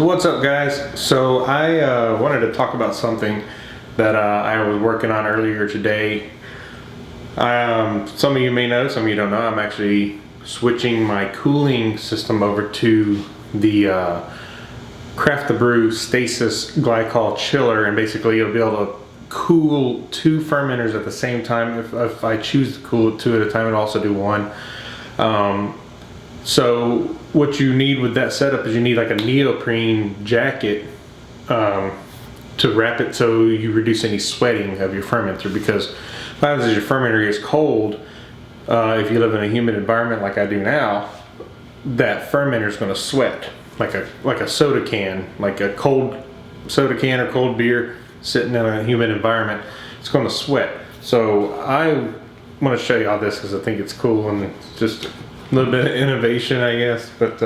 So what's up, guys? So I wanted to talk about something that I was working on earlier today. Some of you may know, some of you don't know, I'm actually switching my cooling system over to the Craft the Brew Stasis Glycol Chiller, and basically you'll be able to cool two fermenters at the same time. If I choose to cool it two at a time, it'll also do one. So what you need with that setup is you need like a neoprene jacket to wrap it so you reduce any sweating of your fermenter, because what happens is your fermenter gets cold. If you live in a humid environment like I do now, that fermenter is going to sweat like a soda can, like a cold soda can or cold beer sitting in a humid environment. It's going to sweat. So I want to show you all this because I think it's cool and it's just a little bit of innovation, I guess. But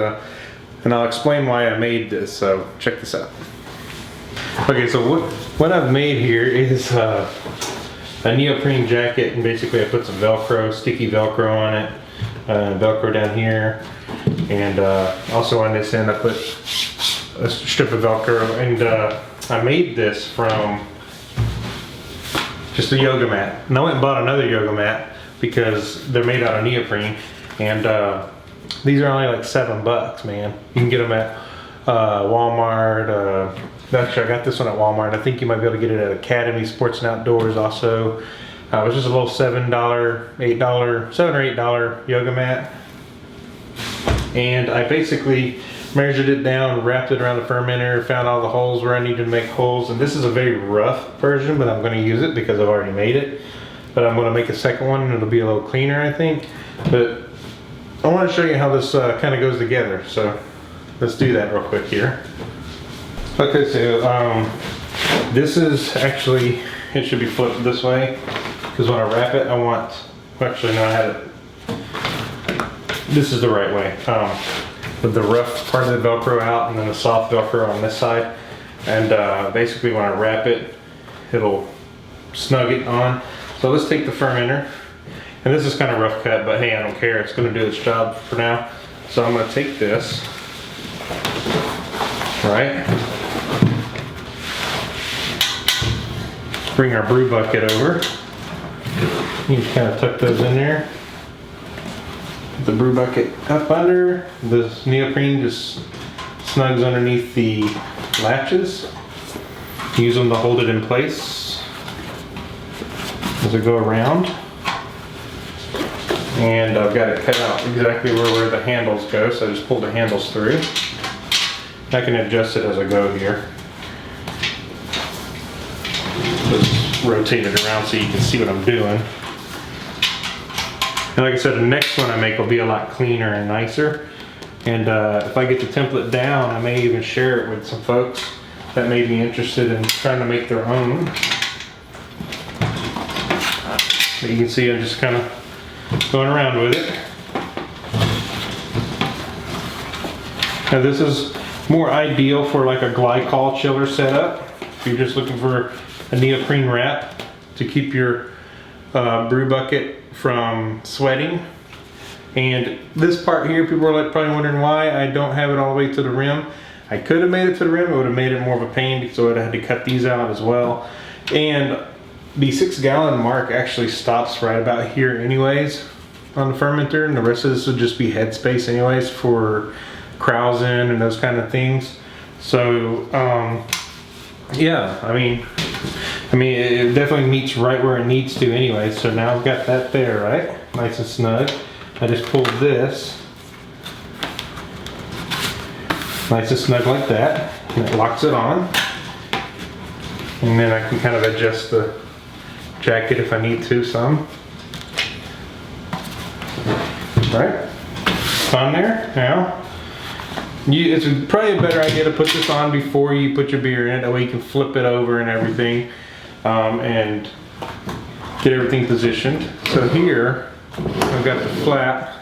and I'll explain why I made this. So check this out. Okay, so what I've made here is a neoprene jacket, and basically I put some Velcro, sticky Velcro on it, Velcro down here, and also on this end I put a strip of Velcro, and I made this from just a yoga mat. And I went and bought another yoga mat because they're made out of neoprene, and these are only like $7, man. You can get them at Walmart. Actually, I got this one at Walmart. I think you might be able to get it at Academy Sports and Outdoors also. It was just a little $7 or $8 yoga mat. And I basically measured it down, wrapped it around the fermenter, found all the holes where I needed to make holes. And this is a very rough version, but I'm going to use it because I've already made it. But I'm going to make a second one and it'll be a little cleaner, I think. But I want to show you how this kind of goes together. So let's do that real quick here. Okay, so this is actually, it should be flipped this way, because when I wrap it, I want, actually no, I had it, this is the right way, with the rough part of the Velcro out and then the soft Velcro on this side. And basically when I wrap it, it'll snug it on. So let's take the fermenter, and this is kind of rough cut, but hey, I don't care, it's going to do its job for now. So I'm going to take this, right? Bring our brew bucket over. You just kind of tuck those in there. Put the brew bucket up under. This neoprene just snugs underneath the latches. Use them to hold it in place as I go around. And I've got it cut out exactly where the handles go, so I just pull the handles through. I can adjust it as I go here. Just rotate it around so you can see what I'm doing. And like I said, the next one I make will be a lot cleaner and nicer. And if I get the template down, I may even share it with some folks that may be interested in trying to make their own. But you can see I'm just kind of going around with it. Now this is more ideal for like a glycol chiller setup. If you're just looking for a neoprene wrap to keep your brew bucket from sweating. And this part here, people are like probably wondering why I don't have it all the way to the rim. I could have made it to the rim, it would have made it more of a pain because I would have had to cut these out as well. And the 6-gallon mark actually stops right about here anyways on the fermenter, and the rest of this would just be headspace anyways for krausen and those kind of things. So yeah, I mean it definitely meets right where it needs to anyway. So now I've got that there, right? Nice and snug. I just pulled this nice and snug like that, and it locks it on. And then I can kind of adjust the jacket if I need to some. Right? It's on there now. It's probably a better idea to put this on before you put your beer in it. That way you can flip it over and everything, and get everything positioned. So here, I've got the flap.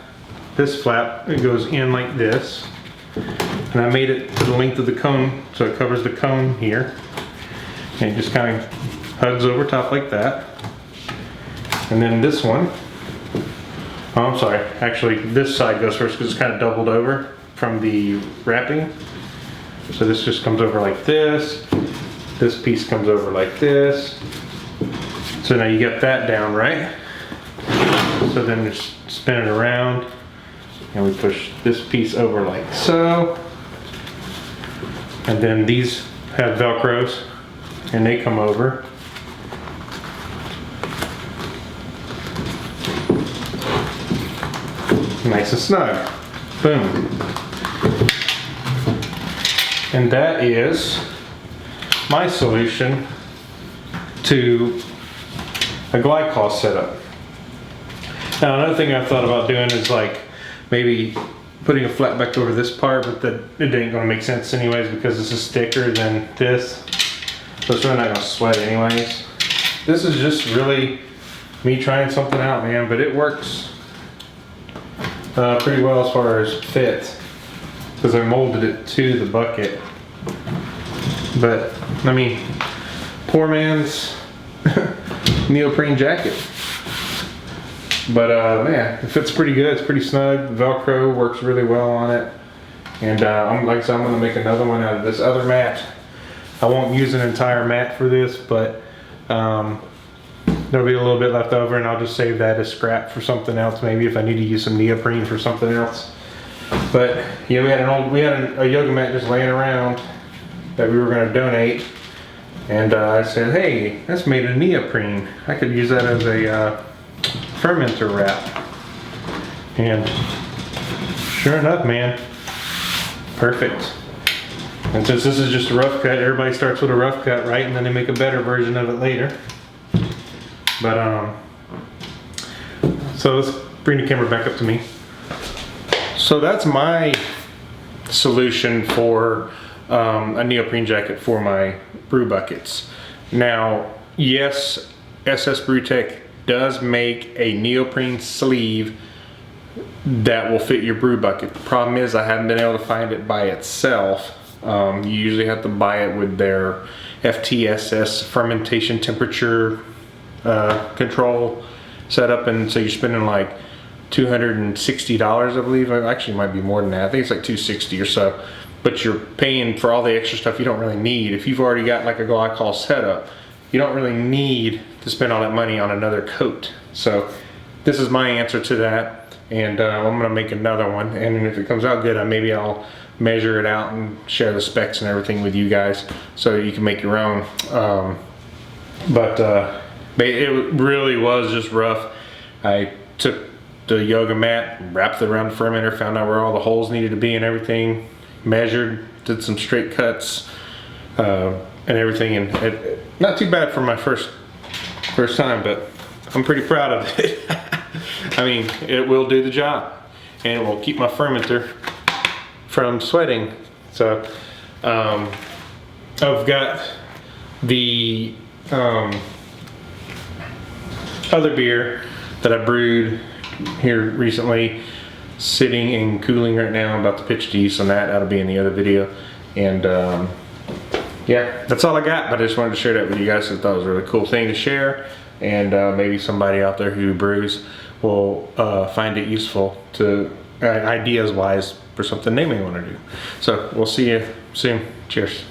This flap, it goes in like this. And I made it to the length of the cone, so it covers the cone here. And it just kind of hugs over top like that. And then this one, oh, I'm sorry, actually this side goes first because it's kind of doubled over from the wrapping. So this just comes over like this. This piece comes over like this. So now you get that down, right? So then just spin it around and we push this piece over like so. And then these have Velcros and they come over. Nice and snug. Boom. And that is my solution to a glycol setup. Now another thing I thought about doing is like maybe putting a flat back over this part, but that it ain't gonna make sense anyways because this is thicker than this. So it's really not gonna sweat anyways. This is just really me trying something out, man, but it works pretty well as far as fit because I molded it to the bucket. But I mean, poor man's neoprene jacket. But man, it fits pretty good. It's pretty snug. Velcro works really well on it. And like I said, I'm gonna make another one out of this other mat. I won't use an entire mat for this, but there'll be a little bit left over, and I'll just save that as scrap for something else. Maybe if I need to use some neoprene for something else. But yeah, we had a yoga mat just laying around that we were going to donate, and I said, hey, that's made of neoprene. I could use that as a fermenter wrap. And sure enough, man, perfect. And since this is just a rough cut, everybody starts with a rough cut, right? And then they make a better version of it later. But so let's bring the camera back up to me. So that's my solution for a neoprene jacket for my brew buckets. Now, yes, SS Brewtech does make a neoprene sleeve that will fit your brew bucket. The problem is I haven't been able to find it by itself. You usually have to buy it with their FTSS fermentation temperature control setup, and so you're spending like $260, I believe. Actually, it might be more than that. I think it's like $260 or so. But you're paying for all the extra stuff you don't really need. If you've already got like a glycol setup, you don't really need to spend all that money on another coat. So this is my answer to that, and I'm gonna make another one, and if it comes out good, maybe I'll measure it out and share the specs and everything with you guys so you can make your own. But it really was just rough. I took the yoga mat, wrapped it around the fermenter, found out where all the holes needed to be and everything, measured, did some straight cuts and everything, and not too bad for my first time, but I'm pretty proud of it. I mean, it will do the job, and it will keep my fermenter from sweating. So I've got the other beer that I brewed here recently sitting and cooling right now. I'm about to pitch to use on that. That'll be in the other video. And yeah, that's all I got, but I just wanted to share that with you guys. I thought it was a really cool thing to share, and maybe somebody out there who brews will find it useful to ideas wise for something they may want to do. So we'll see you soon. Cheers.